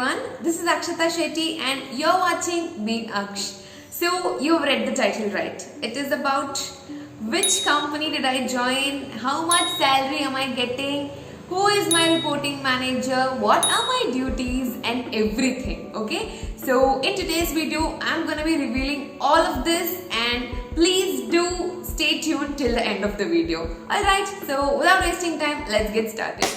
everyone, this is Akshata Shetty and you're watching Being Aksh. So you've read the title right. It is about which company did I join, how much salary am I getting, who is my reporting manager, what are my duties and everything. Okay, so in today's video I'm gonna be revealing all of this and please do stay tuned till the end of the video. Alright, so without wasting time, let's get started.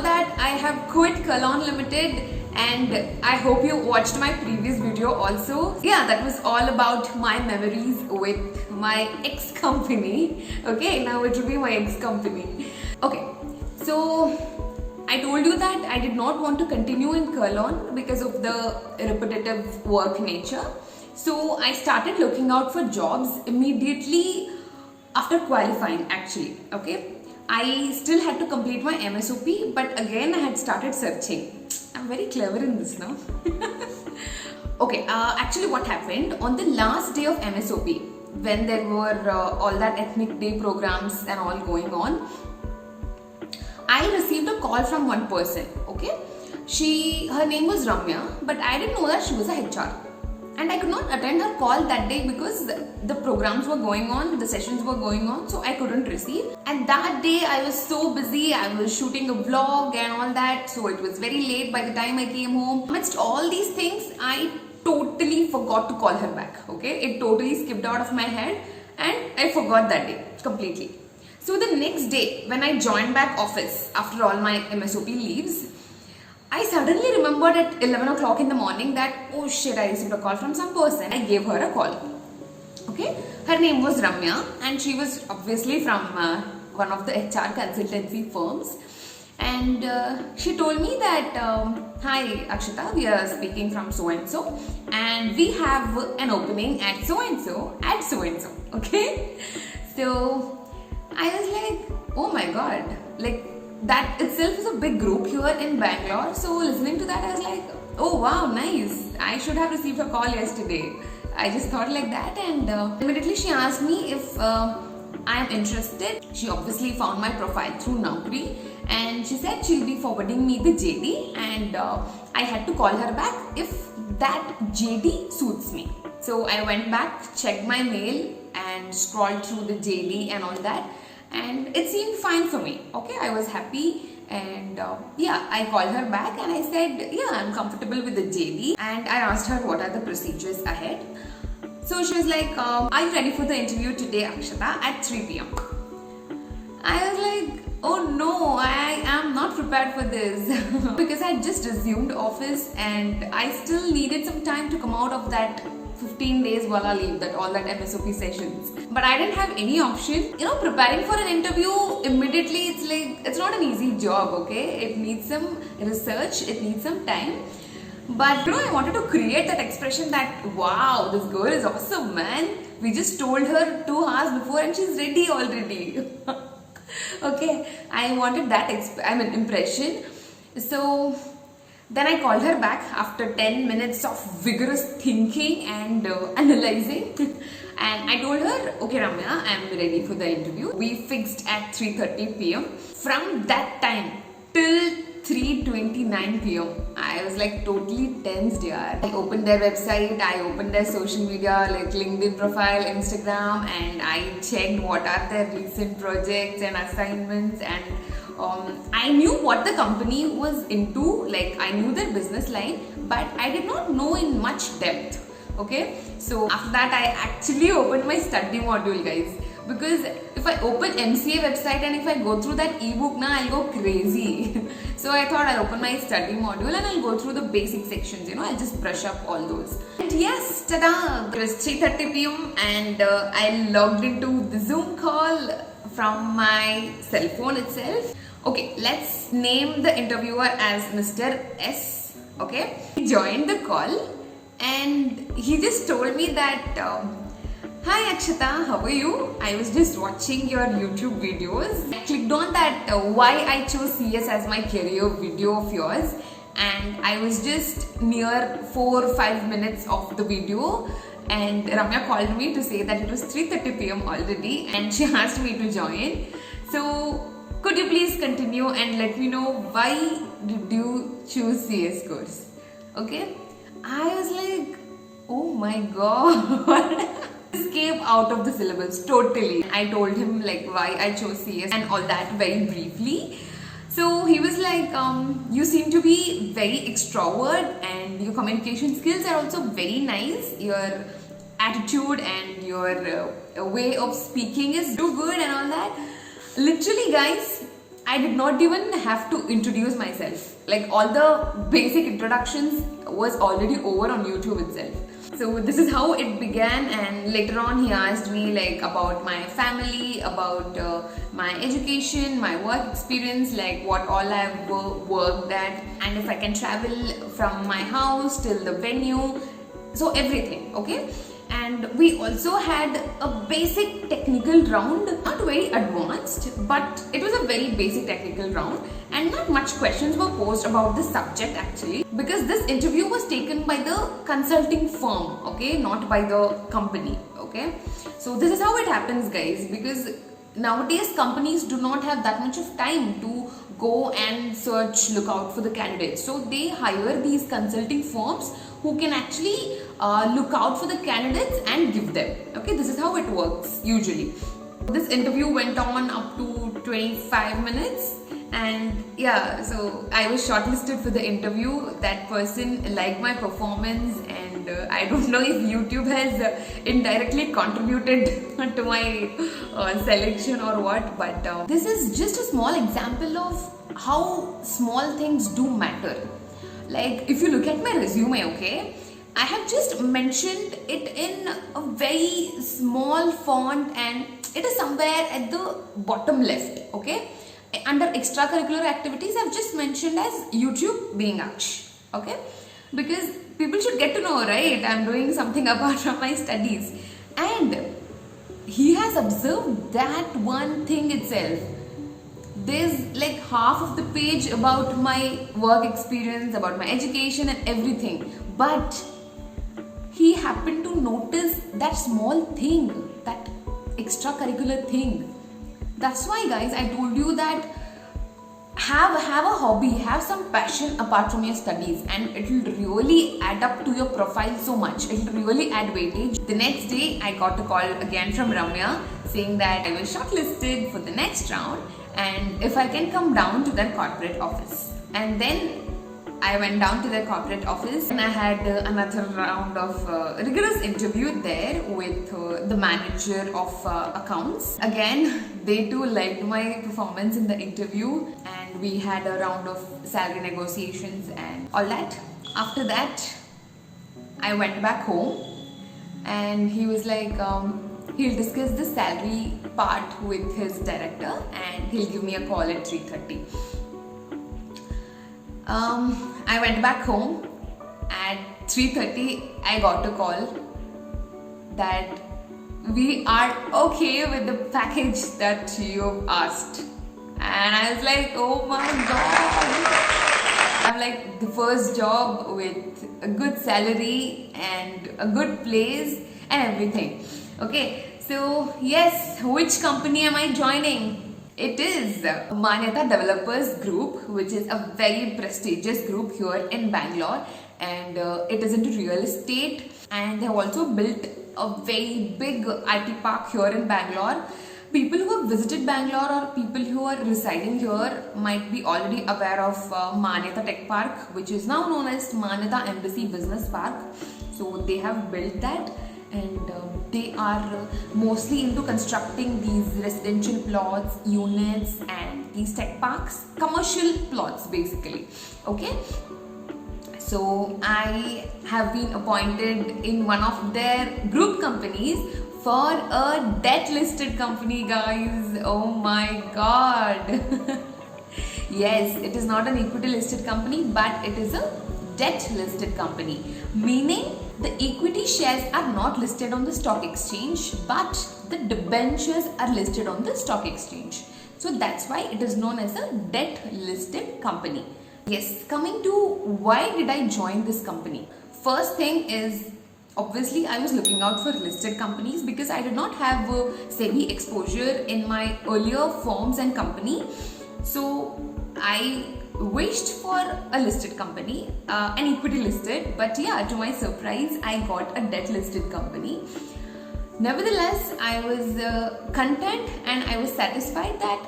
That I have quit Cologne Limited and I hope you watched my previous video also. Yeah, that was all about my memories with my ex-company. Okay, now it will be my ex-company. Okay, so I told you that I did not want to continue in Cologne because of the repetitive work nature. So I started looking out for jobs immediately after qualifying actually. Okay. I still had to complete my MSOP, but again I had started searching. I'm very clever in this now. Okay, actually what happened on the last day of MSOP, when there were all that ethnic day programs and all going on, I received a call from one person. Okay, her name was Ramya, but I didn't know that she was a HR. And I could not attend her call that day because the programs were going on, the sessions were going on, so I couldn't receive. And that day I was so busy, I was shooting a vlog and all that, so it was very late by the time I came home. Amidst all these things, I totally forgot to call her back, okay? It totally skipped out of my head and I forgot that day completely. So the next day, when I joined back office after all my MSOP leaves, I suddenly remembered at 11 o'clock in the morning that, oh shit, I received a call from some person. I gave her a call. Okay, her name was Ramya and she was obviously from one of the HR consultancy firms. And she told me that, hi Akshata, we are speaking from so-and-so and we have an opening at so-and-so at so-and-so. Okay, so I was like, oh my god, like, that itself is a big group here in Bangalore. So listening to that, I was like, oh wow, nice. I should have received a call yesterday. I just thought like that, and immediately she asked me if I am interested. She obviously found my profile through Naukri and she said she'll be forwarding me the JD and I had to call her back if that JD suits me. So I went back, checked my mail and scrolled through the JD and all that. And it seemed fine for me. Okay, I was happy and yeah, I called her back and I said, yeah, I'm comfortable with the JD. And I asked her what are the procedures ahead. So she was like, are you ready for the interview today, Akshata, at 3 p.m. I was like, oh no, I am not prepared for this because I had just resumed office and I still needed some time to come out of that 15 days wala leave, that all that MSOP sessions. But I didn't have any option. You know, preparing for an interview immediately, it's like, it's not an easy job, okay? It needs some research, it needs some time. But you know, I wanted to create that expression that, wow, this girl is awesome, man. We just told her 2 hours before and she's ready already. Okay, I wanted that impression. So then I called her back after 10 minutes of vigorous thinking and analyzing. And I told her, okay Ramya, I am ready for the interview. We fixed at 3:30 p.m. From that time till 3:29 p.m. I was like totally tensed, yaar. I opened their website, I opened their social media like LinkedIn profile, Instagram, and I checked what are their recent projects and assignments, and I knew what the company was into, like I knew their business line, but I did not know in much depth. Okay, so after that I actually opened my study module, guys, because if I open MCA website and if I go through that ebook, I'll go crazy. So I thought I'll open my study module and I'll go through the basic sections, you know, I'll just brush up all those. And yes, tada! It was 3:30 p.m. and I logged into the Zoom call from my cell phone itself. Okay, let's name the interviewer as Mr. S. Okay, he joined the call and he just told me that, hi Akshata, how are you? I was just watching your YouTube videos. I clicked on that why I chose CS as my career video of yours and I was just near 4 or 5 minutes of the video and Ramya called me to say that it was 3:30 p.m. already and she asked me to join. So could you please continue and let me know why did you choose CS course. Okay, I was like, oh my god. This came out of the syllabus totally. I told him like why I chose CS and all that very briefly. So he was like, you seem to be very extrovert and your communication skills are also very nice. Your attitude and your way of speaking is too good and all that. Literally guys, I did not even have to introduce myself. Like all the basic introductions was already over on YouTube itself. So this is how it began, and later on he asked me like about my family, about my education, my work experience, like what all I've worked at, and if I can travel from my house till the venue, so everything, okay? And we also had a basic technical round, not very advanced, but it was a very basic technical round, and not much questions were posed about the subject actually, because this interview was taken by the consulting firm, okay, not by the company, okay? So this is how it happens guys, because nowadays companies do not have that much of time to go and look out for the candidates, so they hire these consulting firms who can actually look out for the candidates and give them. Okay, this is how it works usually. This interview went on up to 25 minutes, and yeah, so I was shortlisted for the interview. That person liked my performance, and I don't know if YouTube has indirectly contributed to my selection or what, but this is just a small example of how small things do matter. Like if you look at my resume, okay, I have just mentioned it in a very small font and it is somewhere at the bottom left, okay? Under extracurricular activities, I've just mentioned as YouTube being Aksh, okay? Because people should get to know, right? I'm doing something apart from my studies. And he has observed that one thing itself. There's like half of the page about my work experience, about my education and everything, but he happened to notice that small thing, that extracurricular thing. That's why guys, I told you that have a hobby, have some passion apart from your studies, and it will really add up to your profile so much. It will really add weightage. The next day I got a call again from Ramya saying that I was shortlisted for the next round and if I can come down to their corporate office. And then I went down to their corporate office and I had another round of rigorous interview there with the manager of accounts. Again, they too liked my performance in the interview, and we had a round of salary negotiations and all that. After that, I went back home and he was like, he'll discuss the salary part with his director and he'll give me a call at 3:30. I went back home. At 3:30, I got a call that we are okay with the package that you asked. And I was like, oh my god. I'm like, the first job with a good salary and a good place and everything. Okay, so yes, which company am I joining? It is Manyata Developers Group, which is a very prestigious group here in Bangalore, and it is into real estate, and they have also built a very big IT park here in Bangalore. People who have visited Bangalore or people who are residing here might be already aware of Manyata Tech Park, which is now known as Manyata Embassy Business Park. So they have built that, and they are mostly into constructing these residential plots, units and these tech parks, commercial plots basically, okay? So I have been appointed in one of their group companies for a debt listed company, guys. Oh my god. Yes, it is not an equity listed company, but it is a debt listed company, meaning the equity shares are not listed on the stock exchange, but the debentures are listed on the stock exchange. So that's why it is known as a debt listed company. Yes, coming to why did I join this company? First thing is, obviously I was looking out for listed companies because I did not have SEBI exposure in my earlier firms and company. So I wished for a listed company, an equity listed, but yeah, to my surprise, I got a debt listed company. Nevertheless, I was content and I was satisfied that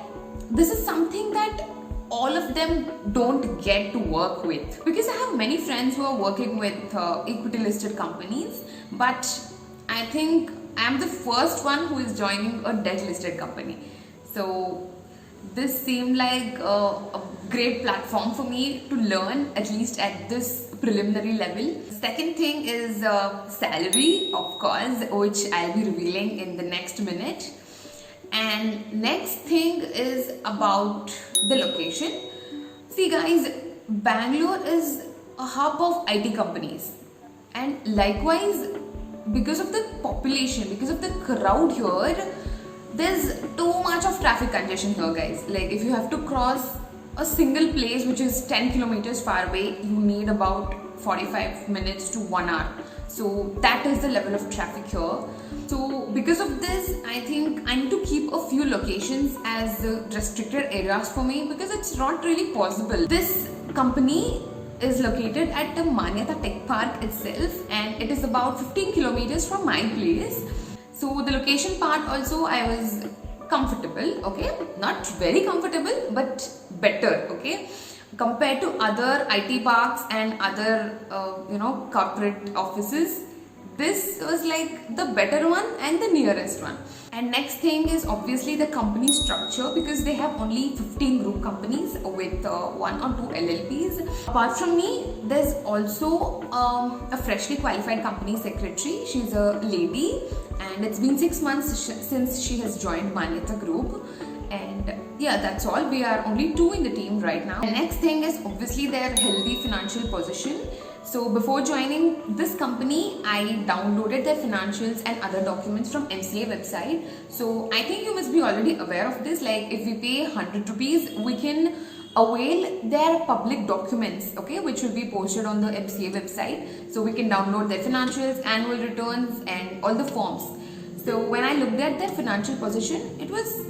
this is something that all of them don't get to work with, because I have many friends who are working with equity listed companies, but I think I am the first one who is joining a debt listed company. So this seemed like a great platform for me to learn, at least at this preliminary level. Second thing is salary, of course, which I'll be revealing in the next minute. And next thing is about the location. See guys, Bangalore is a hub of IT companies, and likewise, because of the population, because of the crowd here, there's too much of traffic congestion here guys. Like if you have to cross a single place which is 10 kilometers far away, you need about 45 minutes to 1 hour. So that is the level of traffic here. So because of this, I think I need to keep a few locations as restricted areas for me, because it's not really possible. This company is located at the Manyata Tech Park itself, and it is about 15 kilometers from my place. So the location part also I was comfortable, okay, not very comfortable but better, okay, compared to other IT parks and other corporate offices. This was like the better one and the nearest one. And next thing is obviously the company structure, because they have only 15 group companies with 1 or 2 LLPs. Apart from me, there's also a freshly qualified company secretary. She's a lady, and it's been 6 months since she has joined Manyata Group. And yeah, that's all. We are only 2 in the team right now. The next thing is obviously their healthy financial position. So before joining this company, I downloaded their financials and other documents from MCA website. So I think you must be already aware of this. Like if we pay 100 rupees, we can avail their public documents, okay, which will be posted on the MCA website. So we can download their financials, annual returns, and all the forms. So when I looked at their financial position, it was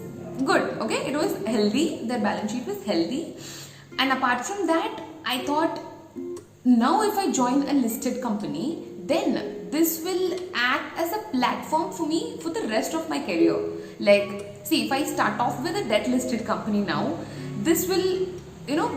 good, okay, it was healthy. Their balance sheet was healthy. And apart from that, I thought, now if I join a listed company, then this will act as a platform for me for the rest of my career. Like, see, if I start off with a debt listed company now, this will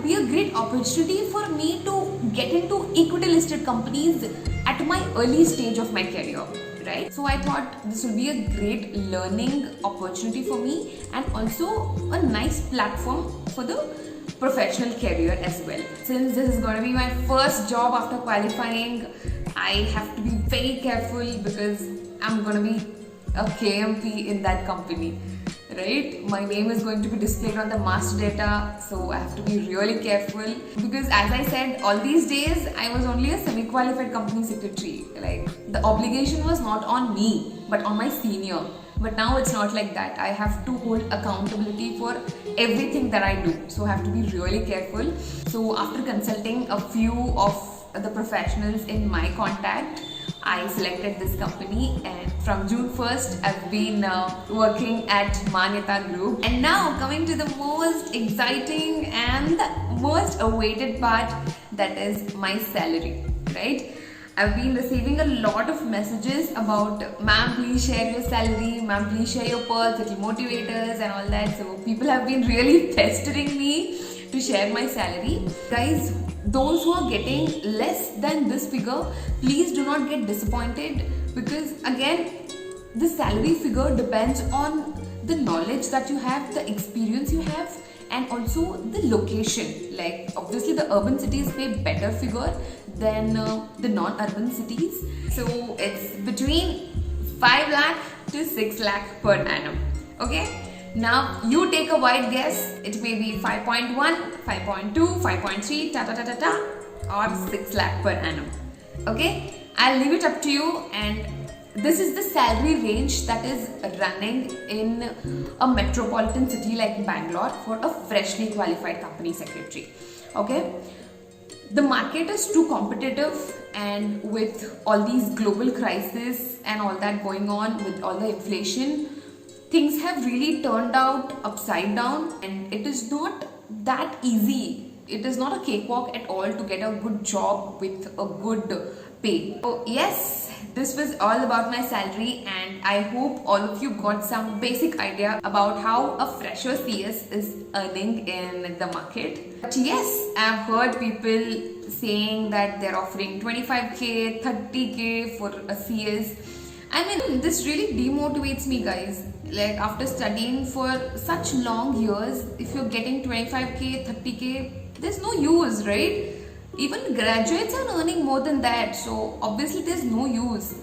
be a great opportunity for me to get into equity listed companies at my early stage of my career, right? So I thought this will be a great learning opportunity for me, and also a nice platform for the professional career as well. Since this is going to be my first job after qualifying, I have to be very careful, because I'm going to be a KMP in that company, right? My name is going to be displayed on the master data, so I have to be really careful, because as I said, all these days I was only a semi-qualified company secretary. Like the obligation was not on me but on my senior. But now it's not like that. I have to hold accountability for everything that I do. So I have to be really careful. So after consulting a few of the professionals in my contact, I selected this company, and from June 1st, I've been working at Manyata Group. And now coming to the most exciting and most awaited part, that is my salary, right? I've been receiving a lot of messages about, ma'am, please share your salary, ma'am, please share your pearls, little motivators and all that. So people have been really pestering me to share my salary. Guys, those who are getting less than this figure, please do not get disappointed, because again, the salary figure depends on the knowledge that you have, the experience you have, and also the location. Like obviously the urban cities pay better figure than the non-urban cities. So it's between 5 lakh to 6 lakh per annum. Okay. Now you take a wide guess. It may be 5.1, 5.2, 5.3, ta ta ta ta ta, or 6 lakh per annum. Okay. I'll leave it up to you, and this is the salary range that is running in a metropolitan city like Bangalore for a freshly qualified company secretary. Okay. The market is too competitive, and with all these global crises and all that going on, with all the inflation, things have really turned out upside down, and it is not that easy. It is not a cakewalk at all to get a good job with a good pay. So yes, this was all about my salary, and I hope all of you got some basic idea about how a fresher CS is earning in the market. But yes, I've heard people saying that they're offering 25k, 30k for a CS. I mean, this really demotivates me, guys. Like, after studying for such long years, if you're getting 25k, 30k, there's no use, right? Even graduates are earning more than that, so obviously there's no use.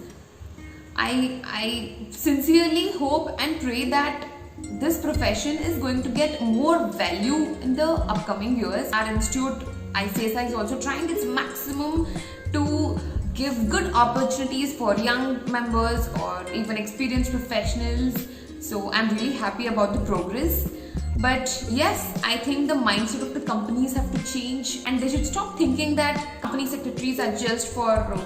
I sincerely hope and pray that this profession is going to get more value in the upcoming years. Our institute, ICSI, is also trying its maximum to give good opportunities for young members or even experienced professionals. So I'm really happy about the progress. But yes, I think the mindset of the companies have to change, and they should stop thinking that company secretaries are just for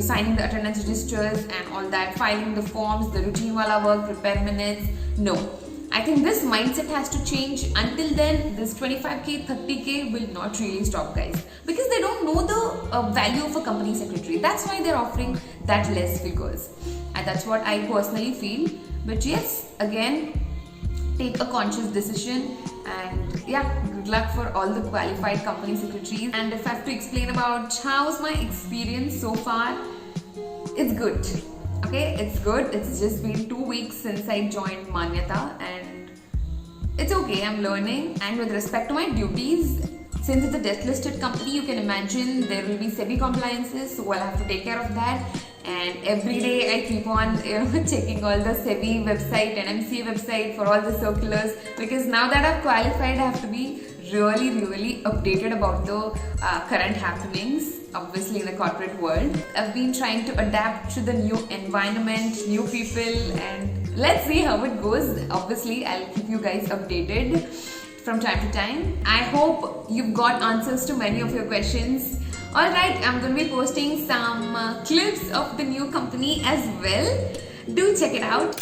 signing the attendance registers and all that, filing the forms, the routine wala work, prepare minutes. No. I think this mindset has to change. Until then, this 25k, 30k will not really stop, guys, because they don't know the value of a company secretary. That's why they're offering that less figures, and that's what I personally feel. But yes, again, take a conscious decision, and yeah, good luck for all the qualified company secretaries. And if I have to explain about how's my experience so far, it's good. Okay, it's good. It's just been 2 weeks since I joined Manyata, and it's okay. I'm learning. And with respect to my duties, since it's a debt listed company, you can imagine there will be SEBI compliances, so I'll have to take care of that. And every day I keep on checking all the SEBI website and MCA website for all the circulars, because now that I've qualified, I have to be really updated about the current happenings, obviously, in the corporate world. I've been trying to adapt to the new environment, new people, and let's see how it goes. Obviously, I'll keep you guys updated from time to time. I hope you've got answers to many of your questions. Alright, I'm going to be posting some clips of the new company as well. Do check it out.